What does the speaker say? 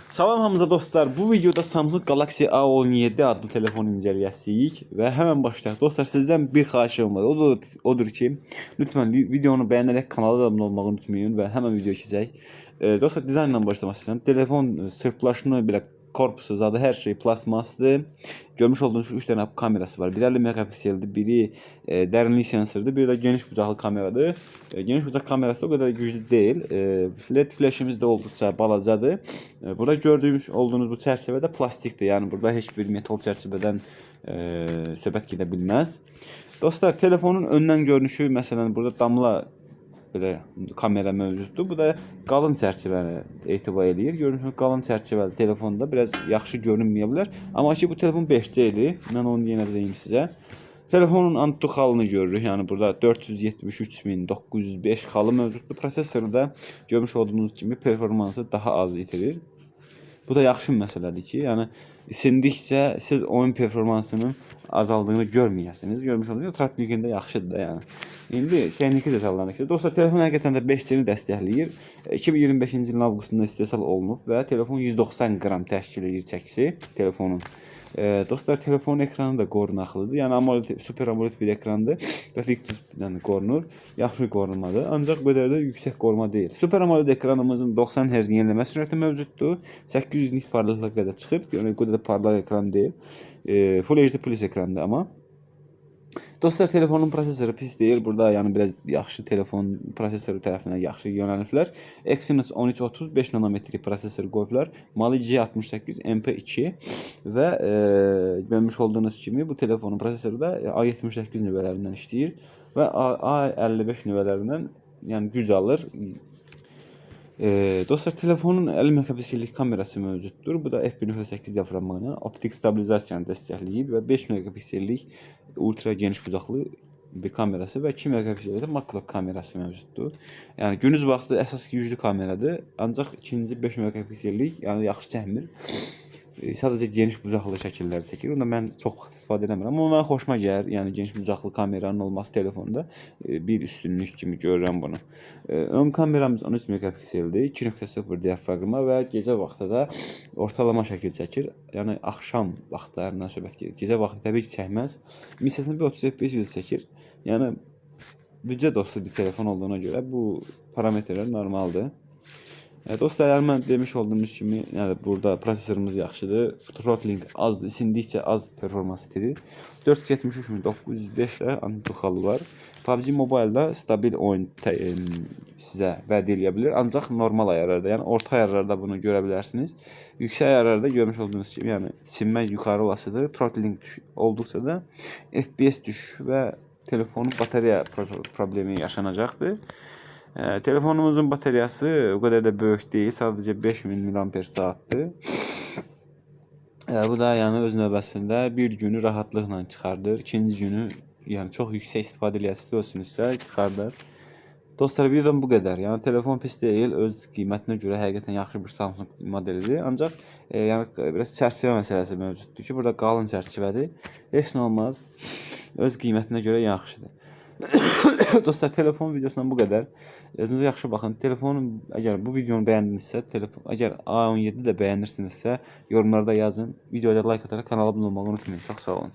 Salam hamıza dostlar. Bu videoda Samsung Galaxy A17 adlı telefonu inceləyəcəyik və həmən başlayaq. Dostlar, sizdən bir xahişim var. Odur ki, lütfən videonu bəyənərək kanala da abunə olmağı unutmayın və həmən videoya keçək. Dostlar, dizaynla başlamaq istəyirəm. Telefon sırtlaşma belə korpusu zadı hər şey plasmasdır. Görmüş olduğunuz 3 dənə kamerası var. Biri 50 megapikseldir, biri dərinlik sensordur, biri də geniş bucaqlı kameradır. Geniş bucaq kamerası da o qədər güclü deyil. LED flashimiz də olduqca balacadır. Burada gördüyünüz olduğunuz bu çərçivə də plastikdir. Yəni burada heç bir metal çərçivədən söhbət gedə bilməz. Dostlar, telefonun öndən görünüşü, məsələn, burada damla belə kamera mövcuddur. Bu da qalın çərçivəni etibar eləyir. Görünsün, qalın çərçivəli telefonda biraz yaxşı görünməyə bilər. Amma ki, bu telefon 5C idi. Mən onu yenə deyim sizə. Telefonun Antutu xalını görürük. Yəni burada 473.905 xalı mövcuddur. Prosesoru da görmüş olduğunuz kimi performansı daha az itirir. Bu da yaxşı bir məsələdir ki, yəni isindikcə siz oyun performansının azaldığını görməyəsiniz. Görmüş olduğunuz Traknikində yaxşıdır da yəni. İndi texniki detallarına keçək. Dostlar, telefon həqiqətən də 5G-ni dəstəkləyir. 2025-ci ilin avqustunda istehsal olunub və telefon 190 qram təşkil edir çəkisi telefonun. Dostlar, telefonun ekranı da qorunaqlıdır. Yəni AMOLED, Super AMOLED bir ekrandır və Victus-dan qorunur. Yaxşı qorunmadır. Ancaq bu qədər də yüksək qorunma deyil. Super AMOLED ekranımızın 90 Hz yenilənmə sürəti mövcuddur. 800 nit parlaqlığa qədər çıxır. Yəni bu qədər parlaq ekran deyil. Full HD Plus ekrandır amma. Dostlar, telefonun prosesoru pis deyil. Burada yəni biraz yaxşı telefon prosesoru tərəfindən yaxşı yönəliblər. Exynos 1330 5 nanometrik prosesor qoyublar. Mali G68 MP2 və görmüş olduğunuz kimi bu telefonun prosesoru da A78 nüvələrindən işləyir və A55 nüvələrindən yəni güc alır. Dostlar, telefonun 50 megapiksellik kamerası mövcuddur. Bu da f1.8 diaframı ilə optik stabilizasiyanı dəstəkləyir və 5 megapiksellik ultra geniş bucaqlı bir kamerası və 2 megapiksellik də makro kamerası mövcuddur. Yəni gündüz vaxtı əsas güclü kameradır, ancaq ikinci 5 megapiksellik yəni yaxşı çəkmir. Sadəcə geniş bucaqlı şəkillər çəkir. Onda mən çox istifadə edəmirəm. Amma mənə xoşuma gəlir. Yəni geniş bucaqlı kameranın olması telefonda bir üstünlük kimi görürəm bunu. Ön kameramız 13 megapikseldir. 2.0 diafragma və gecə vaxtı da ortalama şəkil çəkir. Yəni axşam vaxtlarından söhbət gedir. Gecə vaxtı təbii ki çəkməz. Misəsində bir 30 FPS video çəkir. Yəni büdcə dostu bir telefon olduğuna görə bu parametrlər normaldır. Dostlar, mən demiş olduğumuz kimi, yəni burada prosesorumuz yaxşıdır. Throttling azdır, isindikcə az performans itirir. 473.905 də Antutu xalı var. PUBG Mobile-da stabil oyun sizə vəd eləyə bilir. Ancaq normal ayarlarda, yəni orta ayarlarda bunu görə bilərsiniz. Yüksək ayarlarda görmüş olduğunuz kimi, yəni isinmə yuxarı olasıdır. Throttling olduqca da FPS düşür və telefonun batarya problemi yaşanacaqdır. Telefonumuzun bataryası o qədər də böyük deyil, sadəcə 5000 mAh-dır. Bu da yəni öz növbəsində bir günü rahatlıqla çıxardır, ikinci günü yəni çox yüksək istifadə edirsənizsə çıxardır. Dostlar, videodan bu qədər. Yəni telefon pis deyil, öz qiymətinə görə həqiqətən yaxşı bir Samsung modelidir. Ancaq yəni biraz çərçivə məsələsi mövcuddur ki, burada qalın çərçivədir. Heç nə olmaz. Öz qiymətinə görə yaxşıdır. Dostlar, telefon videosundan bu qədər. Özünüzə yaxşı baxın. Telefonun, əgər bu videonu bəyəndinizsə, əgər A17 də bəyənirsinizsə, yorumlarda yazın. Videoya like ataraq kanala abunə olmağı unutmayın. Çox sağ olun.